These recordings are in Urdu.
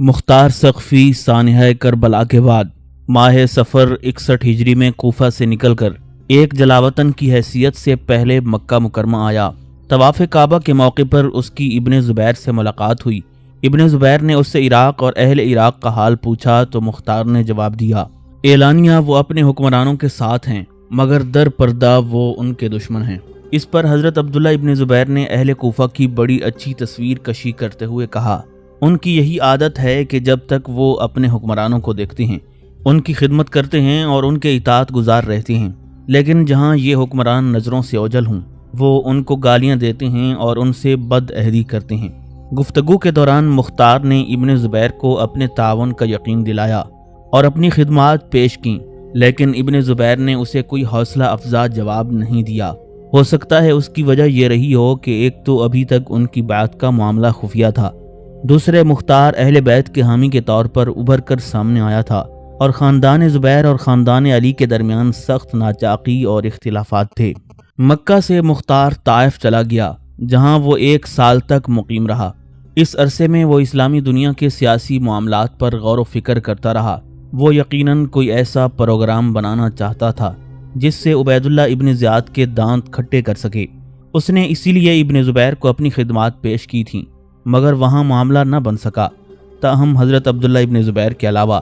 مختار ثقفی سانحہ کربلا کے بعد ماہ صفر 61 ہجری میں کوفہ سے نکل کر ایک جلاوطن کی حیثیت سے پہلے مکہ مکرمہ آیا۔ طواف کعبہ کے موقع پر اس کی ابن زبیر سے ملاقات ہوئی۔ ابن زبیر نے اس سے عراق اور اہل عراق کا حال پوچھا تو مختار نے جواب دیا، اعلانیہ وہ اپنے حکمرانوں کے ساتھ ہیں مگر در پردہ وہ ان کے دشمن ہیں۔ اس پر حضرت عبداللہ ابن زبیر نے اہل کوفہ کی بڑی اچھی تصویر کشی کرتے ہوئے کہا، ان کی یہی عادت ہے کہ جب تک وہ اپنے حکمرانوں کو دیکھتے ہیں ان کی خدمت کرتے ہیں اور ان کے اطاعت گزار رہتے ہیں، لیکن جہاں یہ حکمران نظروں سے اوجھل ہوں وہ ان کو گالیاں دیتے ہیں اور ان سے بد عہدی کرتے ہیں۔ گفتگو کے دوران مختار نے ابن زبیر کو اپنے تعاون کا یقین دلایا اور اپنی خدمات پیش کیں، لیکن ابن زبیر نے اسے کوئی حوصلہ افزا جواب نہیں دیا۔ ہو سکتا ہے اس کی وجہ یہ رہی ہو کہ ایک تو ابھی تک ان کی بیعت کا معاملہ خفیہ تھا، دوسرے مختار اہل بیت کے حامی کے طور پر ابھر کر سامنے آیا تھا اور خاندان زبیر اور خاندان علی کے درمیان سخت ناچاقی اور اختلافات تھے۔ مکہ سے مختار طائف چلا گیا جہاں وہ 1 سال تک مقیم رہا۔ اس عرصے میں وہ اسلامی دنیا کے سیاسی معاملات پر غور و فکر کرتا رہا۔ وہ یقیناً کوئی ایسا پروگرام بنانا چاہتا تھا جس سے عبید اللہ ابن زیاد کے دانت کھٹے کر سکے۔ اس نے اسی لیے ابن زبیر کو اپنی خدمات پیش کی تھیں مگر وہاں معاملہ نہ بن سکا۔ تاہم حضرت عبداللہ ابن زبیر کے علاوہ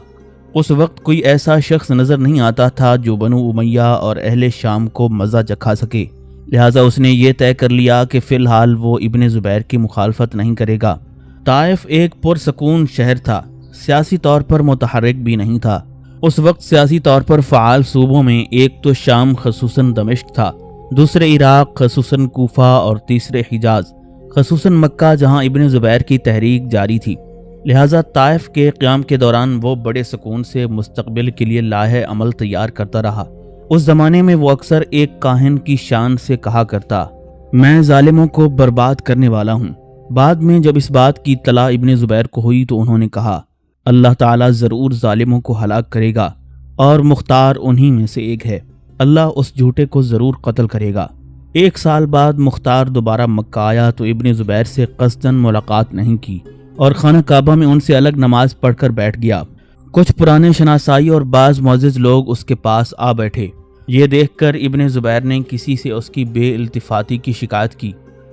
اس وقت کوئی ایسا شخص نظر نہیں آتا تھا جو بنو امیہ اور اہل شام کو مزہ چکھا سکے، لہٰذا اس نے یہ طے کر لیا کہ فی الحال وہ ابن زبیر کی مخالفت نہیں کرے گا۔ طائف ایک پرسکون شہر تھا، سیاسی طور پر متحرک بھی نہیں تھا۔ اس وقت سیاسی طور پر فعال صوبوں میں ایک تو شام خصوصاً دمشق تھا، دوسرے عراق خصوصاً کوفہ اور تیسرے حجاز خصوصاً مکہ جہاں ابن زبیر کی تحریک جاری تھی، لہٰذا طائف کے قیام کے دوران وہ بڑے سکون سے مستقبل کے لیے لائحہ عمل تیار کرتا رہا۔ اس زمانے میں وہ اکثر ایک کاہن کی شان سے کہا کرتا، میں ظالموں کو برباد کرنے والا ہوں۔ بعد میں جب اس بات کی اطلاع ابن زبیر کو ہوئی تو انہوں نے کہا، اللہ تعالیٰ ضرور ظالموں کو ہلاک کرے گا اور مختار انہی میں سے ایک ہے، اللہ اس جھوٹے کو ضرور قتل کرے گا۔ 1 سال بعد مختار دوبارہ مکہ آیا تو ابن زبیر سے قصداً ملاقات نہیں کی اور خانہ کعبہ میں ان سے الگ نماز پڑھ کر بیٹھ گیا۔ کچھ پرانے شناسائی اور بعض معزز لوگ اس کے پاس آ بیٹھے۔ یہ دیکھ کر ابن زبیر نے کسی سے اس کی بے التفاتی کی شکایت کی۔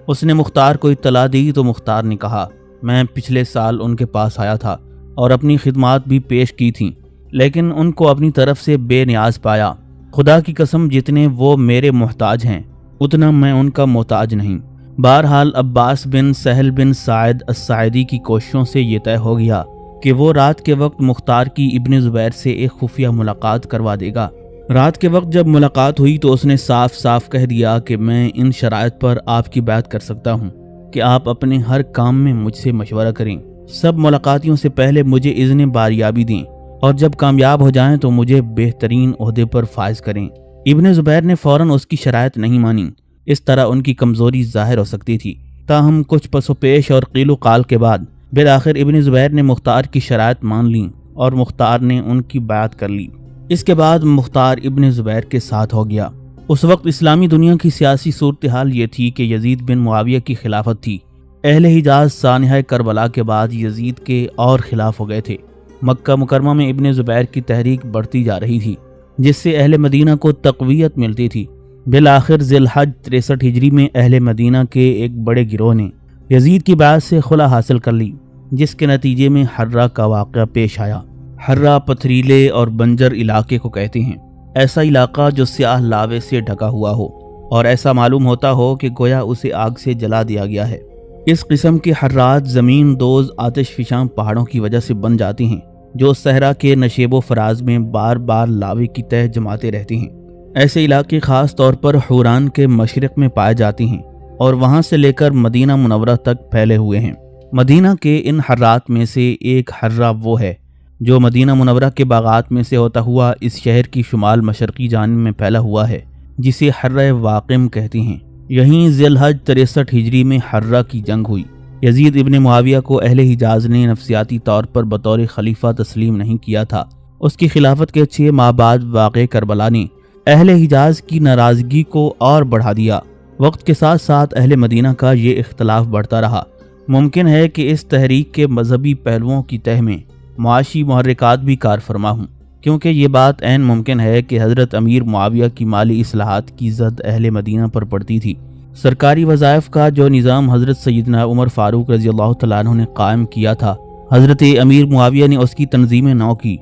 اس نے مختار کو اطلاع دی تو مختار نے کہا، میں پچھلے سال ان کے پاس آیا تھا اور اپنی خدمات بھی پیش کی تھیں، لیکن ان کو اپنی طرف سے بے نیاز پایا۔ خدا کی قسم جتنے وہ میرے محتاج ہیں اتنا میں ان کا محتاج نہیں۔ بہرحال عباس بن سہل بن سعد الساعدی کی کوششوں سے یہ طے ہو گیا کہ وہ رات کے وقت مختار کی ابن زبیر سے ایک خفیہ ملاقات کروا دے گا۔ رات کے وقت جب ملاقات ہوئی تو اس نے صاف صاف کہہ دیا کہ میں ان شرائط پر آپ کی بیعت کر سکتا ہوں کہ آپ اپنے ہر کام میں مجھ سے مشورہ کریں، سب ملاقاتیوں سے پہلے مجھے اذن باریابی دیں اور جب کامیاب ہو جائیں تو مجھے بہترین عہدے پر فائز کریں۔ ابن زبیر نے فوراً اس کی شرائط نہیں مانی، اس طرح ان کی کمزوری ظاہر ہو سکتی تھی۔ تاہم کچھ پس و پیش اور قیل و قال کے بعد بالآخر ابن زبیر نے مختار کی شرائط مان لیں اور مختار نے ان کی بیعت کر لی۔ اس کے بعد مختار ابن زبیر کے ساتھ ہو گیا۔ اس وقت اسلامی دنیا کی سیاسی صورتحال یہ تھی کہ یزید بن معاویہ کی خلافت تھی۔ اہل حجاز سانحہ کربلا کے بعد یزید کے اور خلاف ہو گئے تھے۔ مکہ مکرمہ میں ابن زبیر کی تحریک بڑھتی جا رہی تھی جس سے اہل مدینہ کو تقویت ملتی تھی۔ بالآخر ذی الحج 63 ہجری میں اہل مدینہ کے ایک بڑے گروہ نے یزید کی بیعت سے خلا حاصل کر لی، جس کے نتیجے میں حرہ کا واقعہ پیش آیا۔ حرہ پتھریلے اور بنجر علاقے کو کہتے ہیں، ایسا علاقہ جو سیاہ لاوے سے ڈھکا ہوا ہو اور ایسا معلوم ہوتا ہو کہ گویا اسے آگ سے جلا دیا گیا ہے۔ اس قسم کے حرات زمین دوز آتش فشاں پہاڑوں کی وجہ سے بن جاتے ہیں جو صحرا کے نشیب و فراز میں بار بار لاوے کی تہ جماتے رہتے ہیں۔ ایسے علاقے خاص طور پر حوران کے مشرق میں پائے جاتے ہیں اور وہاں سے لے کر مدینہ منورہ تک پھیلے ہوئے ہیں۔ مدینہ کے ان حرات میں سے ایک حرہ وہ ہے جو مدینہ منورہ کے باغات میں سے ہوتا ہوا اس شہر کی شمال مشرقی جانب میں پھیلا ہوا ہے جسے حرہ واقم کہتے ہیں۔ یہیں ذی الحج 63 ہجری میں حرہ کی جنگ ہوئی۔ یزید ابن معاویہ کو اہل حجاز نے نفسیاتی طور پر بطور خلیفہ تسلیم نہیں کیا تھا۔ اس کی خلافت کے 6 ماہ بعد واقع کربلا نے اہل حجاز کی ناراضگی کو اور بڑھا دیا۔ وقت کے ساتھ ساتھ اہل مدینہ کا یہ اختلاف بڑھتا رہا۔ ممکن ہے کہ اس تحریک کے مذہبی پہلوؤں کی تہ میں معاشی محرکات بھی کار فرما ہوں، کیونکہ یہ بات عین ممکن ہے کہ حضرت امیر معاویہ کی مالی اصلاحات کی زد اہل مدینہ پر پڑتی تھی۔ سرکاری وظائف کا جو نظام حضرت سیدنا عمر فاروق رضی اللہ تعالیٰ عنہ نے قائم کیا تھا، حضرت امیر معاویہ نے اس کی تنظیم نو کی۔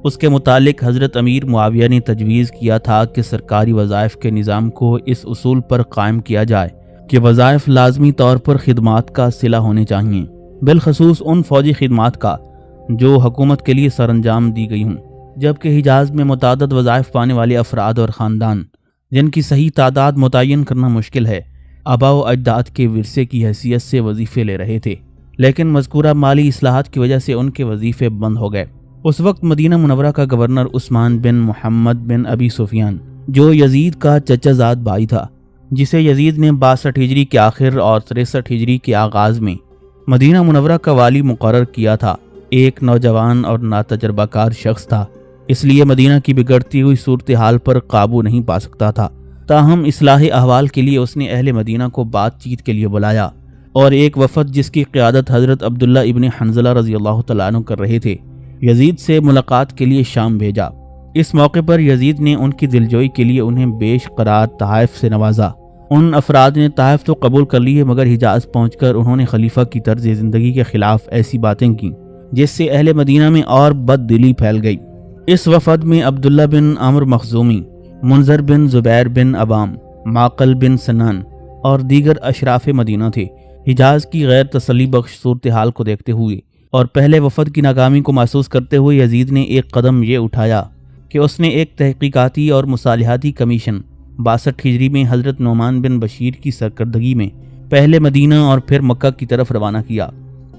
اس کے متعلق حضرت امیر معاویہ نے تجویز کیا تھا کہ سرکاری وظائف کے نظام کو اس اصول پر قائم کیا جائے کہ وظائف لازمی طور پر خدمات کا صلہ ہونے چاہئیں، بالخصوص ان فوجی خدمات کا جو حکومت کے لیے سر انجام دی گئی ہوں، جبکہ حجاز میں متعدد وظائف پانے والے افراد اور خاندان جن کی صحیح تعداد متعین کرنا مشکل ہے، آباء و اجداد کے ورثے کی حیثیت سے وظیفے لے رہے تھے، لیکن مذکورہ مالی اصلاحات کی وجہ سے ان کے وظیفے بند ہو گئے۔ اس وقت مدینہ منورہ کا گورنر عثمان بن محمد بن ابی سفیان، جو یزید کا چچا زاد بھائی تھا، جسے یزید نے 62 ہجری کے آخر اور 63 ہجری کے آغاز میں مدینہ منورہ کا والی مقرر کیا تھا، ایک نوجوان اور ناتجربہ کار شخص تھا، اس لیے مدینہ کی بگڑتی ہوئی صورتحال پر قابو نہیں پا سکتا تھا۔ تاہم اصلاح احوال کے لیے اس نے اہل مدینہ کو بات چیت کے لیے بلایا اور ایک وفد جس کی قیادت حضرت عبداللہ ابن حنظلہ رضی اللہ تعالیٰ عنہ کر رہے تھے، یزید سے ملاقات کے لیے شام بھیجا۔ اس موقع پر یزید نے ان کی دلجوئی کے لیے انہیں بیش قرار تحائف سے نوازا۔ ان افراد نے تحائف تو قبول کر لیے، مگر حجاز پہنچ کر انہوں نے خلیفہ کی طرز زندگی کے خلاف ایسی باتیں کیں جس سے اہل مدینہ میں اور بد دلی پھیل گئی۔ اس وفد میں عبداللہ بن عمرو مخزومی، منذر بن زبیر بن عوام، معقل بن سنان اور دیگر اشراف مدینہ تھے۔ حجاز کی غیر تسلی بخش صورتحال کو دیکھتے ہوئے اور پہلے وفد کی ناکامی کو محسوس کرتے ہوئے یزید نے ایک قدم یہ اٹھایا کہ اس نے ایک تحقیقاتی اور مصالحاتی کمیشن 62 ہجری میں حضرت نعمان بن بشیر کی سرکردگی میں پہلے مدینہ اور پھر مکہ کی طرف روانہ کیا،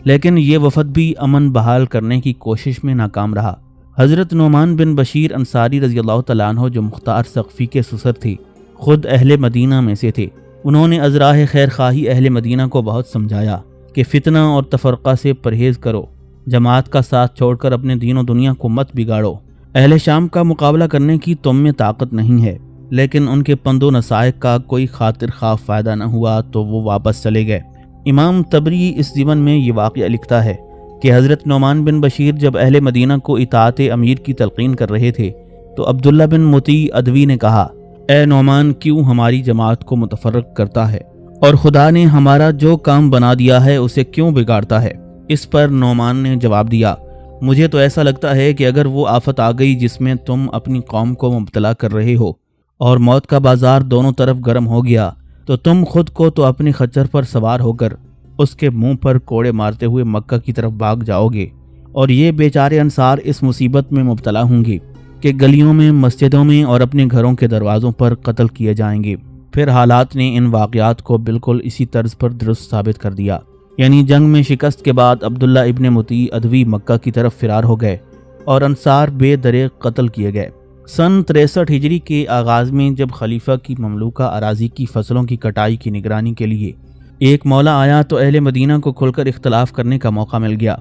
لیکن یہ وفد بھی امن بحال کرنے کی کوشش میں ناکام رہا۔ حضرت نعمان بن بشیر انصاری رضی اللہ تعالیٰ عنہ، جو مختار ثقفی کے سسر تھے، خود اہل مدینہ میں سے تھے۔ انہوں نے ازراہ خیر خواہی اہل مدینہ کو بہت سمجھایا کہ فتنہ اور تفرقہ سے پرہیز کرو، جماعت کا ساتھ چھوڑ کر اپنے دین و دنیا کو مت بگاڑو۔ اہل شام کا مقابلہ کرنے کی تم میں طاقت نہیں ہے، لیکن ان کے پند و نصائح کا کوئی خاطر خواہ فائدہ نہ ہوا تو وہ واپس چلے گئے۔ امام طبری اس ضمن میں یہ واقعہ لکھتا ہے کہ حضرت نعمان بن بشیر جب اہل مدینہ کو اطاعت امیر کی تلقین کر رہے تھے تو عبداللہ بن مطیع ادوی نے کہا، اے نعمان، کیوں ہماری جماعت کو متفرق کرتا ہے، اور خدا نے ہمارا جو کام بنا دیا ہے اسے کیوں بگاڑتا ہے؟ اس پر نعمان نے جواب دیا، مجھے تو ایسا لگتا ہے کہ اگر وہ آفت آ گئی جس میں تم اپنی قوم کو مبتلا کر رہے ہو اور موت کا بازار دونوں طرف گرم ہو گیا تو تم خود کو تو اپنے خچر پر سوار ہو کر اس کے منہ پر کوڑے مارتے ہوئے مکہ کی طرف بھاگ جاؤ گے، اور یہ بیچارے انصار اس مصیبت میں مبتلا ہوں گے کہ گلیوں میں، مسجدوں میں اور اپنے گھروں کے دروازوں پر قتل کیے جائیں گے۔ پھر حالات نے ان واقعات کو بالکل اسی طرز پر درست ثابت کر دیا، یعنی جنگ میں شکست کے بعد عبداللہ ابن مطیع ادوی مکہ کی طرف فرار ہو گئے اور انصار بے دریغ قتل کیے گئے۔ سن 63 ہجری کے آغاز میں جب خلیفہ کی مملوکہ اراضی کی فصلوں کی کٹائی کی نگرانی کے لیے ایک مولا آیا تو اہل مدینہ کو کھل کر اختلاف کرنے کا موقع مل گیا۔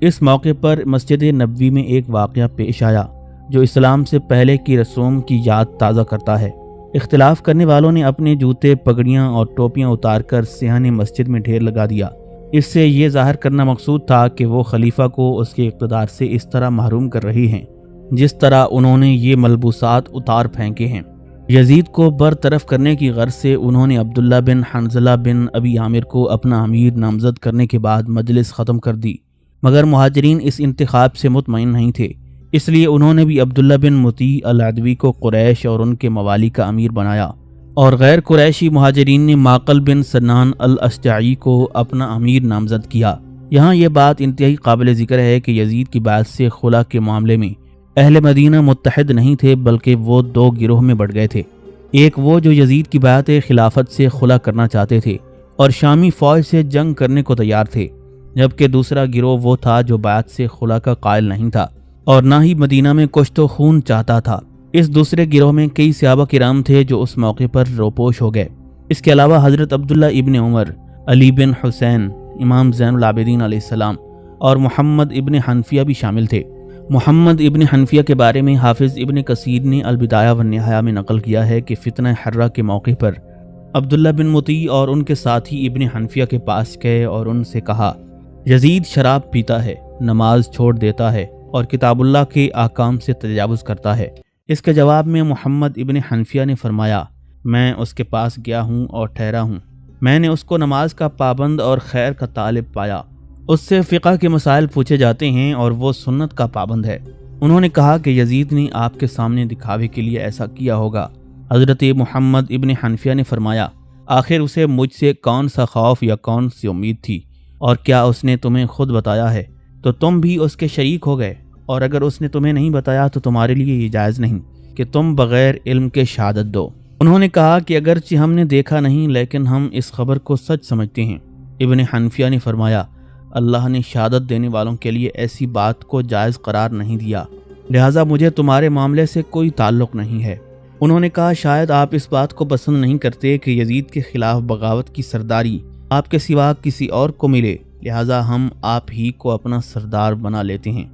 اس موقع پر مسجد نبوی میں ایک واقعہ پیش آیا جو اسلام سے پہلے کی رسوم کی یاد تازہ کرتا ہے۔ اختلاف کرنے والوں نے اپنے جوتے، پگڑیاں اور ٹوپیاں اتار کر صحن مسجد میں ڈھیر لگا دیا۔ اس سے یہ ظاہر کرنا مقصود تھا کہ وہ خلیفہ کو اس کے اقتدار سے اس طرح محروم کر رہی ہیں جس طرح انہوں نے یہ ملبوسات اتار پھینکے ہیں۔ یزید کو برطرف کرنے کی غرض سے انہوں نے عبداللہ بن حنظلہ بن ابی عامر کو اپنا امیر نامزد کرنے کے بعد مجلس ختم کر دی، مگر مہاجرین اس انتخاب سے مطمئن نہیں تھے، اس لیے انہوں نے بھی عبداللہ بن مطیع العدوی کو قریش اور ان کے موالی کا امیر بنایا، اور غیر قریشی مہاجرین نے معقل بن سنان الاشجعی کو اپنا امیر نامزد کیا۔ یہاں یہ بات انتہائی قابل ذکر ہے کہ یزید کی بیعت سے خلا کے معاملے میں اہل مدینہ متحد نہیں تھے، بلکہ وہ دو گروہ میں بٹ گئے تھے۔ ایک وہ جو یزید کی بیعت خلافت سے خلا کرنا چاہتے تھے اور شامی فوج سے جنگ کرنے کو تیار تھے، جبکہ دوسرا گروہ وہ تھا جو بیعت سے خلا کا قائل نہیں تھا اور نہ ہی مدینہ میں کشت و خون چاہتا تھا۔ اس دوسرے گروہ میں کئی صحابہ کرام تھے جو اس موقع پر روپوش ہو گئے۔ اس کے علاوہ حضرت عبداللہ ابن عمر، علی بن حسین، امام زین العابدین علیہ السلام اور محمد ابن حنفیہ بھی شامل تھے۔ محمد ابن حنفیہ کے بارے میں حافظ ابن کثیر نے البدایہ والنہایہ میں نقل کیا ہے کہ فتنہ حرہ کے موقع پر عبداللہ بن مطیع اور ان کے ساتھی ابن حنفیہ کے پاس گئے اور ان سے کہا، یزید شراب پیتا ہے، نماز چھوڑ دیتا ہے اور کتاب اللہ کے احکام سے تجاوز کرتا ہے۔ اس کے جواب میں محمد ابن حنفیہ نے فرمایا، میں اس کے پاس گیا ہوں اور ٹھہرا ہوں، میں نے اس کو نماز کا پابند اور خیر کا طالب پایا، اس سے فقہ کے مسائل پوچھے جاتے ہیں اور وہ سنت کا پابند ہے۔ انہوں نے کہا کہ یزید نے آپ کے سامنے دکھاوے کے لیے ایسا کیا ہوگا۔ حضرت محمد ابن حنفیہ نے فرمایا، آخر اسے مجھ سے کون سا خوف یا کون سی امید تھی، اور کیا اس نے تمہیں خود بتایا ہے تو تم بھی اس کے شریک ہو گئے، اور اگر اس نے تمہیں نہیں بتایا تو تمہارے لیے یہ جائز نہیں کہ تم بغیر علم کے شہادت دو۔ انہوں نے کہا کہ اگرچہ ہم نے دیکھا نہیں لیکن ہم اس خبر کو سچ سمجھتے ہیں۔ ابن حنفیہ نے فرمایا، اللہ نے شہادت دینے والوں کے لیے ایسی بات کو جائز قرار نہیں دیا، لہٰذا مجھے تمہارے معاملے سے کوئی تعلق نہیں ہے۔ انہوں نے کہا، شاید آپ اس بات کو پسند نہیں کرتے کہ یزید کے خلاف بغاوت کی سرداری آپ کے سوا کسی اور کو ملے، لہٰذا ہم آپ ہی کو اپنا سردار بنا لیتے ہیں۔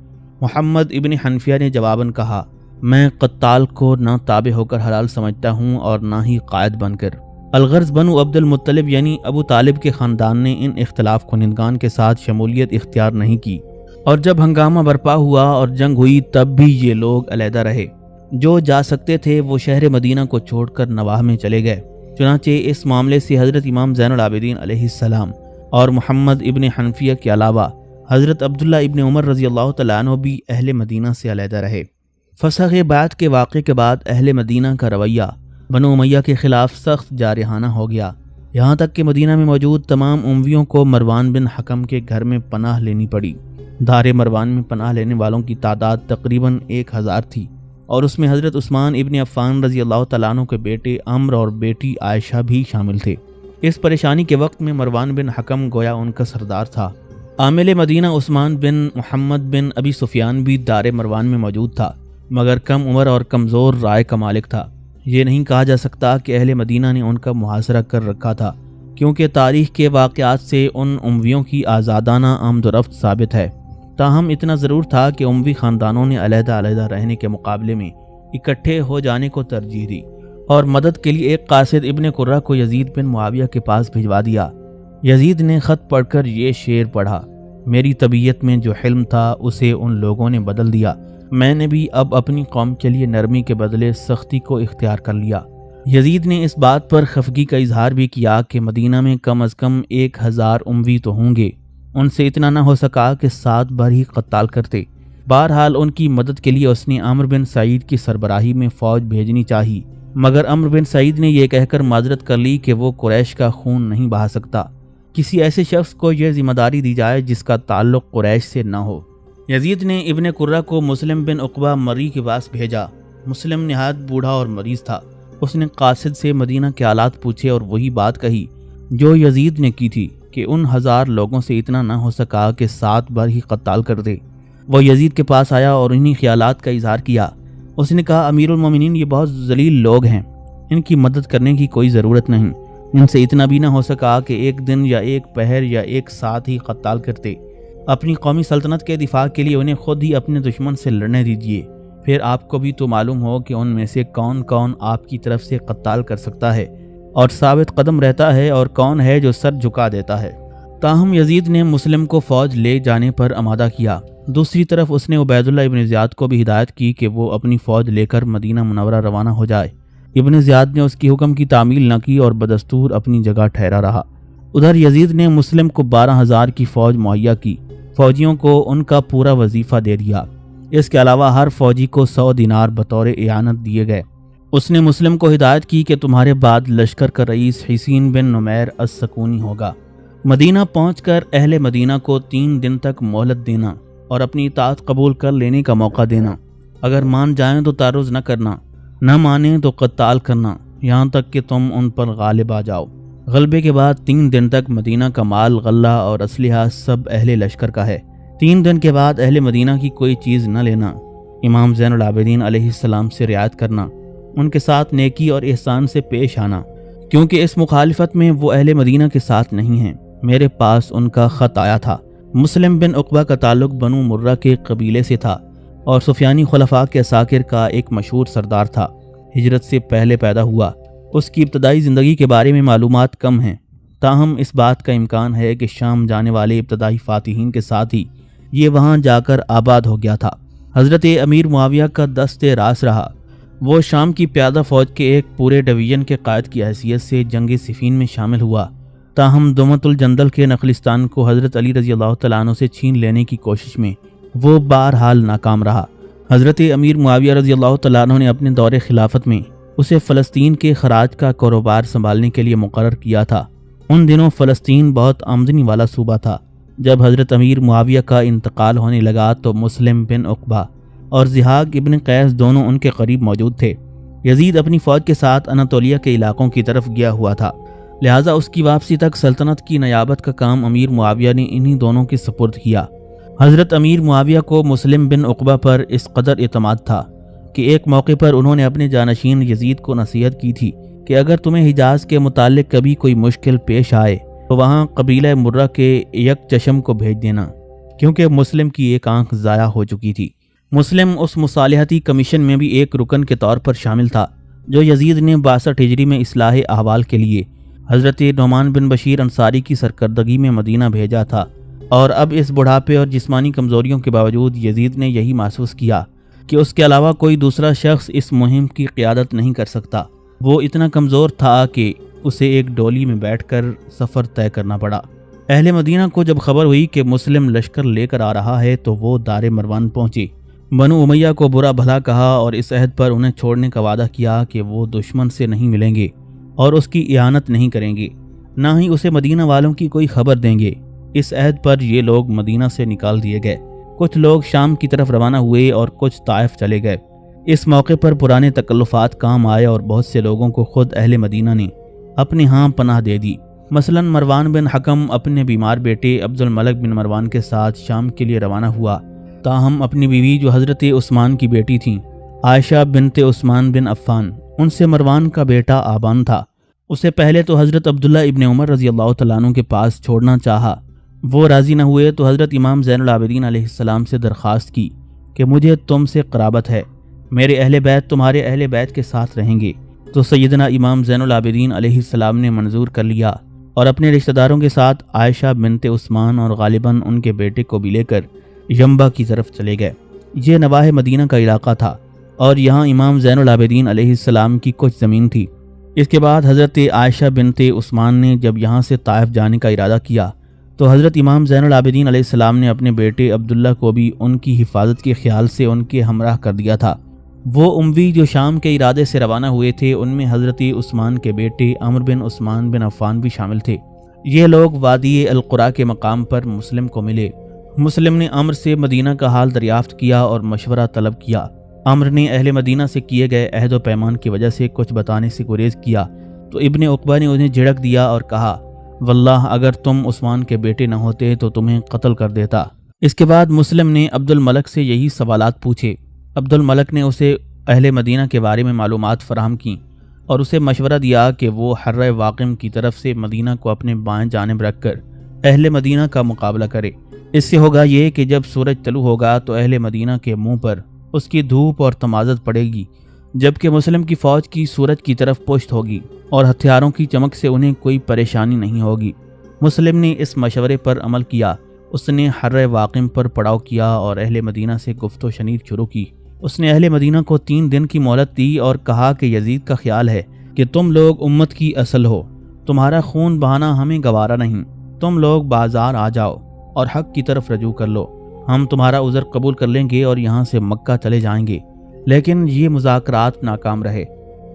محمد ابن حنفیہ نے جواباً کہا، میں قتال کو نہ تابع ہو کر حلال سمجھتا ہوں اور نہ ہی قائد بن کر۔ الغرض بنو عبد المطلب یعنی ابو طالب کے خاندان نے ان اختلاف کنندگان کے ساتھ شمولیت اختیار نہیں کی، اور جب ہنگامہ برپا ہوا اور جنگ ہوئی تب بھی یہ لوگ علیحدہ رہے۔ جو جا سکتے تھے وہ شہر مدینہ کو چھوڑ کر نواح میں چلے گئے۔ چنانچہ اس معاملے سے حضرت امام زین العابدین علیہ السلام اور محمد ابن حنفیہ کے علاوہ حضرت عبداللہ ابن عمر رضی اللہ تعالیٰ عنہ بھی اہل مدینہ سے علیحدہ رہے۔ فسخ بیعت کے واقعے کے بعد اہل مدینہ کا رویہ بنو امیہ کے خلاف سخت جارحانہ ہو گیا، یہاں تک کہ مدینہ میں موجود تمام امویوں کو مروان بن حکم کے گھر میں پناہ لینی پڑی۔ دار مروان میں پناہ لینے والوں کی تعداد تقریباً 1000 تھی، اور اس میں حضرت عثمان ابن عفان رضی اللہ تعالیٰ عنہ کے بیٹے عمرو اور بیٹی عائشہ بھی شامل تھے۔ اس پریشانی کے وقت میں مروان بن حکم گویا ان کا سردار تھا۔ عامل مدینہ عثمان بن محمد بن ابی سفیان بھی دار مروان میں موجود تھا، مگر کم عمر اور کمزور رائے کا مالک تھا۔ یہ نہیں کہا جا سکتا کہ اہل مدینہ نے ان کا محاصرہ کر رکھا تھا، کیونکہ تاریخ کے واقعات سے ان امویوں کی آزادانہ آمد و رفت ثابت ہے۔ تاہم اتنا ضرور تھا کہ اموی خاندانوں نے علیحدہ علیحدہ رہنے کے مقابلے میں اکٹھے ہو جانے کو ترجیح دی، اور مدد کے لیے ایک قاصد ابن قرہ کو یزید بن معاویہ کے پاس بھجوا دیا۔ یزید نے خط پڑھ کر یہ شعر پڑھا، میری طبیعت میں جو حلم تھا اسے ان لوگوں نے بدل دیا، میں نے بھی اب اپنی قوم کے لیے نرمی کے بدلے سختی کو اختیار کر لیا۔ یزید نے اس بات پر خفگی کا اظہار بھی کیا کہ مدینہ میں کم از کم 1000 اموی تو ہوں گے، ان سے اتنا نہ ہو سکا کہ 7 بار ہی قتال کرتے۔ بہرحال ان کی مدد کے لیے اس نے عمرو بن سعید کی سربراہی میں فوج بھیجنی چاہی، مگر عمرو بن سعید نے یہ کہہ کر معذرت کر لی کہ وہ قریش کا خون نہیں بہا سکتا، کسی ایسے شخص کو یہ ذمہ داری دی جائے جس کا تعلق قریش سے نہ ہو۔ یزید نے ابن قرہ کو مسلم بن عقبہ مری کے پاس بھیجا۔ مسلم نہایت بوڑھا اور مریض تھا۔ اس نے قاصد سے مدینہ کے حالات پوچھے اور وہی بات کہی جو یزید نے کی تھی کہ ان 1000 لوگوں سے اتنا نہ ہو سکا کہ 7 بار ہی قتال کر دے۔ وہ یزید کے پاس آیا اور انہی خیالات کا اظہار کیا۔ اس نے کہا، امیر المومنین، یہ بہت ذلیل لوگ ہیں، ان کی مدد کرنے کی کوئی ضرورت نہیں، ان سے اتنا بھی نہ ہو سکا کہ ایک دن یا ایک پہر یا ایک ساتھ ہی قتال کرتے۔ اپنی قومی سلطنت کے دفاع کے لیے انہیں خود ہی اپنے دشمن سے لڑنے دیجیے، پھر آپ کو بھی تو معلوم ہو کہ ان میں سے کون کون آپ کی طرف سے قتال کر سکتا ہے اور ثابت قدم رہتا ہے، اور کون ہے جو سر جھکا دیتا ہے۔ تاہم یزید نے مسلم کو فوج لے جانے پر آمادہ کیا۔ دوسری طرف اس نے عبیداللہ ابن زیاد کو بھی ہدایت کی کہ وہ اپنی فوج لے کر مدینہ منورہ روانہ ہو جائے۔ ابن زیاد نے اس کی حکم کی تعمیل نہ کی اور بدستور اپنی جگہ ٹھہرا رہا۔ ادھر یزید نے مسلم کو 12000 کی فوج مہیا کی، فوجیوں کو ان کا پورا وظیفہ دے دیا۔ اس کے علاوہ ہر فوجی کو 100 دینار بطور اعانت دیے گئے۔ اس نے مسلم کو ہدایت کی کہ تمہارے بعد لشکر کا رئیس حسین بن نمیر السکونی ہوگا۔ مدینہ پہنچ کر اہل مدینہ کو 3 دن تک مہلت دینا اور اپنی اطاعت قبول کر لینے کا موقع دینا۔ اگر مان جائیں تو تعرض نہ کرنا، نہ مانیں تو قتال کرنا، یہاں تک کہ تم ان پر غالب آ جاؤ۔ غلبے کے بعد 3 دن تک مدینہ کا مال، غلہ اور اسلحہ سب اہل لشکر کا ہے۔ 3 دن کے بعد اہل مدینہ کی کوئی چیز نہ لینا۔ امام زین العابدین علیہ السلام سے رعایت کرنا، ان کے ساتھ نیکی اور احسان سے پیش آنا، کیونکہ اس مخالفت میں وہ اہل مدینہ کے ساتھ نہیں ہیں۔ میرے پاس ان کا خط آیا تھا۔ مسلم بن عقبہ کا تعلق بنو مرہ کے قبیلے سے تھا اور سفیانی خلفاء کے اساکر کا ایک مشہور سردار تھا۔ ہجرت سے پہلے پیدا ہوا۔ اس کی ابتدائی زندگی کے بارے میں معلومات کم ہیں، تاہم اس بات کا امکان ہے کہ شام جانے والے ابتدائی فاتحین کے ساتھ ہی یہ وہاں جا کر آباد ہو گیا تھا۔ حضرت امیر معاویہ کا دست راس رہا۔ وہ شام کی پیادہ فوج کے ایک پورے ڈویژن کے قائد کی حیثیت سے جنگ صفین میں شامل ہوا، تاہم دومت الجندل کے نخلستان کو حضرت علی رضی اللہ تعالیٰ عنہ سے چھین لینے کی کوشش میں وہ بہرحال ناکام رہا۔ حضرت امیر معاویہ رضی اللہ تعالیٰ عنہ نے اپنے دور خلافت میں اسے فلسطین کے خراج کا کاروبار سنبھالنے کے لیے مقرر کیا تھا۔ ان دنوں فلسطین بہت آمدنی والا صوبہ تھا۔ جب حضرت امیر معاویہ کا انتقال ہونے لگا تو مسلم بن عقبہ اور ضحاک ابن قیس دونوں ان کے قریب موجود تھے۔ یزید اپنی فوج کے ساتھ اناطولیہ کے علاقوں کی طرف گیا ہوا تھا، لہٰذا اس کی واپسی تک سلطنت کی نیابت کا کام امیر معاویہ نے انہی دونوں کے سپرد کیا۔ حضرت امیر معاویہ کو مسلم بن عقبہ پر اس قدر اعتماد تھا کہ ایک موقع پر انہوں نے اپنے جانشین یزید کو نصیحت کی تھی کہ اگر تمہیں حجاز کے متعلق کبھی کوئی مشکل پیش آئے تو وہاں قبیلہ مرہ کے یک چشم کو بھیج دینا، کیونکہ مسلم کی ایک آنکھ ضائع ہو چکی تھی۔ مسلم اس مصالحتی کمیشن میں بھی ایک رکن کے طور پر شامل تھا جو یزید نے 62 ہجری میں اصلاح احوال کے لیے حضرت نعمان بن بشیر انصاری کی سرکردگی میں مدینہ بھیجا تھا، اور اب اس بڑھاپے اور جسمانی کمزوریوں کے باوجود یزید نے یہی محسوس کیا کہ اس کے علاوہ کوئی دوسرا شخص اس مہم کی قیادت نہیں کر سکتا۔ وہ اتنا کمزور تھا کہ اسے ایک ڈولی میں بیٹھ کر سفر طے کرنا پڑا۔ اہل مدینہ کو جب خبر ہوئی کہ مسلم لشکر لے کر آ رہا ہے تو وہ دار مروان پہنچے۔ بنو امیہ کو برا بھلا کہا اور اس عہد پر انہیں چھوڑنے کا وعدہ کیا کہ وہ دشمن سے نہیں ملیں گے اور اس کی اعانت نہیں کریں گے، نہ ہی اسے مدینہ والوں کی کوئی خبر دیں گے۔ اس عہد پر یہ لوگ مدینہ سے نکال دیے گئے۔ کچھ لوگ شام کی طرف روانہ ہوئے اور کچھ طائف چلے گئے۔ اس موقع پر پرانے تکلفات کام آئے اور بہت سے لوگوں کو خود اہل مدینہ نے اپنے ہاں پناہ دے دی۔ مثلا مروان بن حکم اپنے بیمار بیٹے عبد الملک بن مروان کے ساتھ شام کے لیے روانہ ہوا، تاہم اپنی بیوی جو حضرت عثمان کی بیٹی تھیں عائشہ بنت عثمان بن عفان، ان سے مروان کا بیٹا آبان تھا۔ اسے پہلے تو حضرت عبداللہ ابن عمر رضی اللہ تعالیٰ عنہ کے پاس چھوڑنا چاہا، وہ راضی نہ ہوئے تو حضرت امام زین العابدین علیہ السلام سے درخواست کی کہ مجھے تم سے قرابت ہے، میرے اہل بیت تمہارے اہل بیت کے ساتھ رہیں گے، تو سیدنا امام زین العابدین علیہ السلام نے منظور کر لیا اور اپنے رشتہ داروں کے ساتھ عائشہ بنت عثمان اور غالباً ان کے بیٹے کو بھی لے کر ینبع کی طرف چلے گئے۔ یہ نواح مدینہ کا علاقہ تھا اور یہاں امام زین العابدین علیہ السلام کی کچھ زمین تھی۔ اس کے بعد حضرت عائشہ بنت عثمان نے جب یہاں سے طائف جانے کا ارادہ کیا تو حضرت امام زین العابدین علیہ السلام نے اپنے بیٹے عبداللہ کو بھی ان کی حفاظت کے خیال سے ان کے ہمراہ کر دیا تھا۔ وہ اموی جو شام کے ارادے سے روانہ ہوئے تھے ان میں حضرت عثمان کے بیٹے عمر بن عثمان بن عفان بھی شامل تھے۔ یہ لوگ وادی القرا کے مقام پر مسلم کو ملے۔ مسلم نے عمر سے مدینہ کا حال دریافت کیا اور مشورہ طلب کیا۔ عمر نے اہل مدینہ سے کیے گئے عہد و پیمان کی وجہ سے کچھ بتانے سے گریز کیا تو ابن عقبہ نے انہیں جھڑک دیا اور کہا، واللہ اگر تم عثمان کے بیٹے نہ ہوتے تو تمہیں قتل کر دیتا۔ اس کے بعد مسلم نے عبد الملک سے یہی سوالات پوچھے۔ عبد الملک نے اسے اہل مدینہ کے بارے میں معلومات فراہم کیں اور اسے مشورہ دیا کہ وہ حرہ واقم کی طرف سے مدینہ کو اپنے بائیں جانب رکھ کر اہل مدینہ کا مقابلہ کرے۔ اس سے ہوگا یہ کہ جب سورج طلوع ہوگا تو اہل مدینہ کے منہ پر اس کی دھوپ اور تمازت پڑے گی، جبکہ مسلم کی فوج کی سورج کی طرف پشت ہوگی اور ہتھیاروں کی چمک سے انہیں کوئی پریشانی نہیں ہوگی۔ مسلم نے اس مشورے پر عمل کیا۔ اس نے حرہ واقم پر پڑاؤ کیا اور اہل مدینہ سے گفت و شنید شروع کی۔ اس نے اہل مدینہ کو 3 دن کی مہلت دی اور کہا کہ یزید کا خیال ہے کہ تم لوگ امت کی اصل ہو، تمہارا خون بہانا ہمیں گوارا نہیں، تم لوگ بازار آ جاؤ اور حق کی طرف رجوع کر لو، ہم تمہارا عذر قبول کر لیں گے اور یہاں سے مکہ چلے جائیں گے۔ لیکن یہ مذاکرات ناکام رہے۔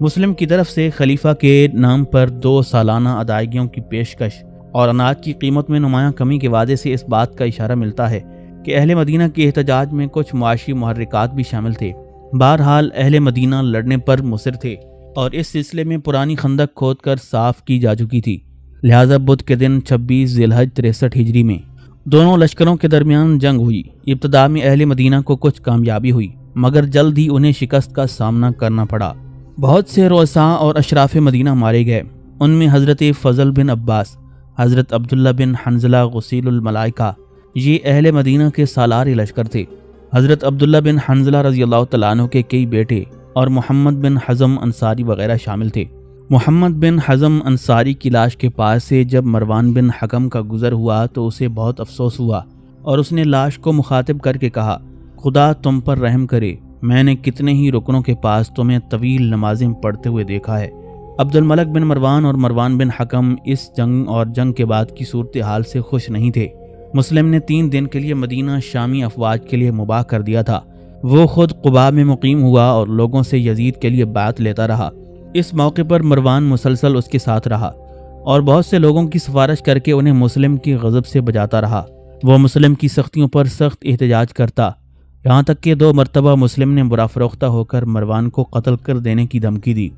مسلم کی طرف سے خلیفہ کے نام پر 2 سالانہ ادائیگیوں کی پیشکش اور اناج کی قیمت میں نمایاں کمی کے وعدے سے اس بات کا اشارہ ملتا ہے کہ اہل مدینہ کے احتجاج میں کچھ معاشی محرکات بھی شامل تھے۔ بہرحال اہل مدینہ لڑنے پر مصر تھے اور اس سلسلے میں پرانی خندق کھود کر صاف کی جا چکی تھی، لہٰذا بدھ کے دن 26 ذی الحج 63 ہجری میں دونوں لشکروں کے درمیان جنگ ہوئی۔ ابتدا میں اہل مدینہ کو کچھ کامیابی ہوئی مگر جلد ہی انہیں شکست کا سامنا کرنا پڑا۔ بہت سے رؤساء اور اشراف مدینہ مارے گئے، ان میں حضرت فضل بن عباس، حضرت عبداللہ بن حنظلہ غسیل الملائکہ، یہ اہل مدینہ کے سالار لشکر تھے۔ حضرت عبداللہ بن حنظلہ رضی اللہ تعالیٰ عنہ کے کئی بیٹے اور محمد بن حزم انصاری وغیرہ شامل تھے۔ محمد بن حزم انصاری کی لاش کے پاس سے جب مروان بن حکم کا گزر ہوا تو اسے بہت افسوس ہوا اور اس نے لاش کو مخاطب کر کے کہا، خدا تم پر رحم کرے، میں نے کتنے ہی رکنوں کے پاس تمہیں طویل نمازیں پڑھتے ہوئے دیکھا ہے۔ عبد الملک بن مروان اور مروان بن حکم اس جنگ اور جنگ کے بعد کی صورتحال سے خوش نہیں تھے۔ مسلم نے 3 دن کے لیے مدینہ شامی افواج کے لیے مباح کر دیا تھا۔ وہ خود قباء میں مقیم ہوا اور لوگوں سے یزید کے لیے بیعت لیتا رہا۔ اس موقع پر مروان مسلسل اس کے ساتھ رہا اور بہت سے لوگوں کی سفارش کر کے انہیں مسلم کی غضب سے بچاتا رہا۔ وہ مسلم کی سختیوں پر سخت احتجاج کرتا، یہاں تک کہ 2 مرتبہ مسلم نے برا فروختہ ہو کر مروان کو قتل کر دینے کی دھمکی دی۔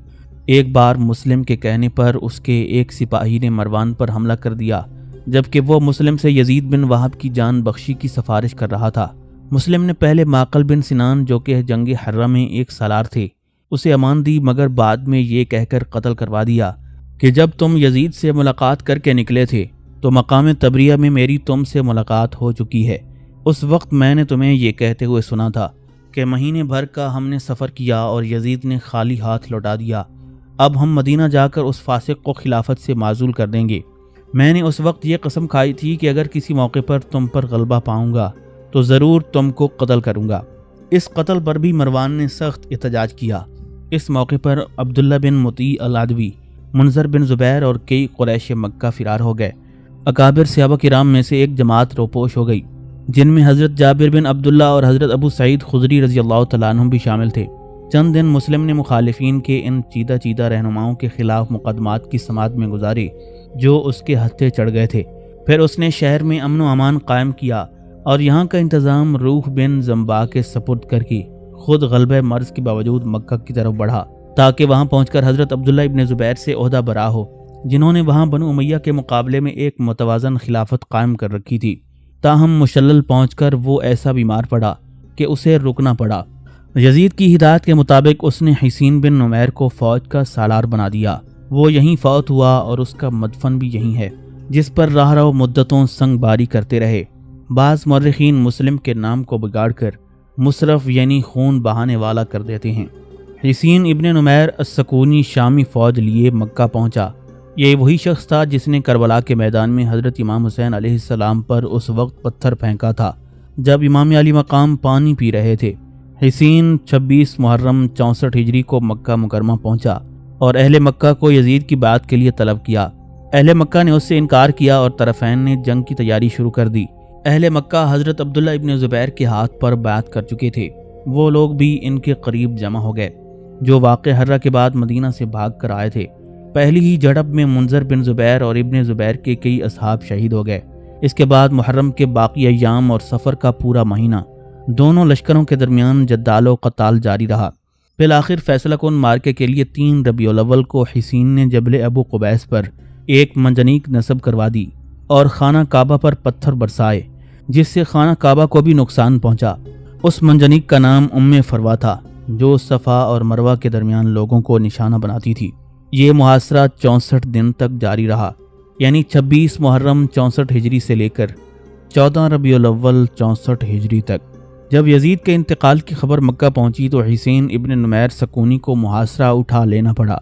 ایک بار مسلم کے کہنے پر اس کے ایک سپاہی نے مروان پر حملہ کر دیا، جبکہ وہ مسلم سے یزید بن وہب کی جان بخشی کی سفارش کر رہا تھا۔ مسلم نے پہلے معقل بن سنان جو کہ جنگ حرہ میں ایک سالار تھے اسے امان دی، مگر بعد میں یہ کہہ کر قتل کروا دیا کہ جب تم یزید سے ملاقات کر کے نکلے تھے تو مقام تبریہ میں میری تم سے ملاقات ہو چکی ہے۔ اس وقت میں نے تمہیں یہ کہتے ہوئے سنا تھا کہ مہینے بھر کا ہم نے سفر کیا اور یزید نے خالی ہاتھ لوٹا دیا، اب ہم مدینہ جا کر اس فاسق کو خلافت سے معزول کر دیں گے۔ میں نے اس وقت یہ قسم کھائی تھی کہ اگر کسی موقع پر تم پر غلبہ پاؤں گا تو ضرور تم کو قتل کروں گا۔ اس قتل پر بھی مروان نے سخت احتجاج کیا۔ اس موقع پر عبداللہ بن مطیع العدوی، منذر بن زبیر اور کئی قریش مکہ فرار ہو گئے۔ اکابر صحابہ کرام میں سے ایک جماعت روپوش ہو گئی، جن میں حضرت جابر بن عبداللہ اور حضرت ابو سعید خدری رضی اللہ تعالیٰ عنہ بھی شامل تھے۔ چند دن مسلم نے مخالفین کے ان چیدہ رہنماؤں کے خلاف مقدمات کی سماعت میں گزارے جو اس کے ہتھے چڑھ گئے تھے۔ پھر اس نے شہر میں امن و امان قائم کیا اور یہاں کا انتظام روح بن زمبا کے سپرد کر کے خود غلبہ مرض کے باوجود مکہ کی طرف بڑھا تاکہ وہاں پہنچ کر حضرت عبداللہ ابن زبیر سے عہدہ برا ہو، جنہوں نے وہاں بنو امیہ کے مقابلے میں ایک متوازن خلافت قائم کر رکھی تھی۔ تاہم مشلل پہنچ کر وہ ایسا بیمار پڑا کہ اسے رکنا پڑا۔ یزید کی ہدایت کے مطابق اس نے حسین بن نمیر کو فوج کا سالار بنا دیا۔ وہ یہیں فوت ہوا اور اس کا مدفن بھی یہیں ہے، جس پر راہ رو مدتوں سنگ باری کرتے رہے۔ بعض مورخین مسلم کے نام کو بگاڑ کر مصرف یعنی خون بہانے والا کر دیتے ہیں۔ حسین ابن نمیر السکونی شامی فوج لیے مکہ پہنچا۔ یہ وہی شخص تھا جس نے کربلا کے میدان میں حضرت امام حسین علیہ السلام پر اس وقت پتھر پھینکا تھا جب امام علی مقام پانی پی رہے تھے۔ حسین 26 محرم 64 ہجری کو مکہ مکرمہ پہنچا اور اہل مکہ کو یزید کی بیعت کے لیے طلب کیا۔ اہل مکہ نے اس سے انکار کیا اور طرفین نے جنگ کی تیاری شروع کر دی۔ اہل مکہ حضرت عبداللہ ابن زبیر کے ہاتھ پر بیعت کر چکے تھے، وہ لوگ بھی ان کے قریب جمع ہو گئے جو واقع حرہ کے بعد مدینہ سے بھاگ کر آئے تھے۔ پہلی ہی جھڑپ میں منذر بن زبیر اور ابن زبیر کے کئی اصحاب شہید ہو گئے۔ اس کے بعد محرم کے باقی ایام اور سفر کا پورا مہینہ دونوں لشکروں کے درمیان جدال و قتال جاری رہا۔ بالآخر فیصلہ کن مارکے کے لیے 3 ربیع الاول کو حسین نے جبل ابو قبیس پر ایک منجنیق نصب کروا دی اور خانہ کعبہ پر پتھر برسائے، جس سے خانہ کعبہ کو بھی نقصان پہنچا۔ اس منجنیق کا نام فروا تھا، جو صفا اور مروہ کے درمیان لوگوں کو نشانہ بناتی تھی۔ یہ محاصرہ 64 دن تک جاری رہا، یعنی 26 محرم 64 ہجری سے لے کر 14 ربیع الاول 64 ہجری تک۔ جب یزید کے انتقال کی خبر مکہ پہنچی تو حسین ابن نمیر سکونی کو محاصرہ اٹھا لینا پڑا۔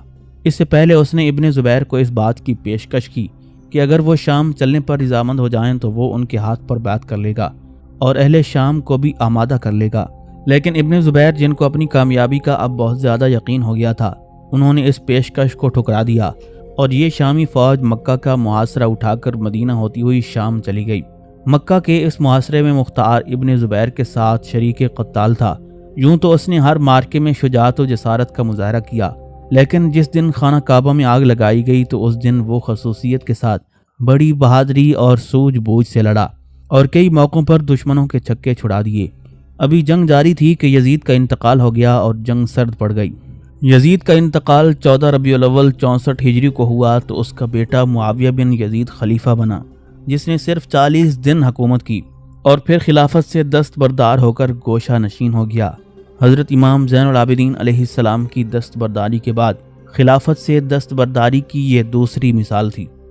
اس سے پہلے اس نے ابن زبیر کو اس بات کی پیشکش کی کہ اگر وہ شام چلنے پر رضامند ہو جائیں تو وہ ان کے ہاتھ پر بیعت کر لے گا اور اہل شام کو بھی آمادہ کر لے گا، لیکن ابن زبیر جن کو اپنی کامیابی کا اب بہت زیادہ یقین ہو گیا تھا، انہوں نے اس پیشکش کو ٹھکرا دیا اور یہ شامی فوج مکہ کا محاصرہ اٹھا کر مدینہ ہوتی ہوئی شام چلی گئی۔ مکہ کے اس محاصرے میں مختار ابن زبیر کے ساتھ شریک قتال تھا۔ یوں تو اس نے ہر مارکے میں شجاعت و جسارت کا مظاہرہ کیا، لیکن جس دن خانہ کعبہ میں آگ لگائی گئی تو اس دن وہ خصوصیت کے ساتھ بڑی بہادری اور سوجھ بوجھ سے لڑا اور کئی موقعوں پر دشمنوں کے چھکے چھڑا دیے۔ ابھی جنگ جاری تھی کہ یزید کا انتقال ہو گیا اور جنگ سرد پڑ گئی۔ یزید کا انتقال 14 ربیع الاول 64 ہجری کو ہوا تو اس کا بیٹا معاویہ بن یزید خلیفہ بنا، جس نے صرف 40 دن حکومت کی اور پھر خلافت سے دستبردار ہو کر گوشہ نشین ہو گیا۔ حضرت امام زین العابدین علیہ السلام کی دستبرداری کے بعد خلافت سے دستبرداری کی یہ دوسری مثال تھی۔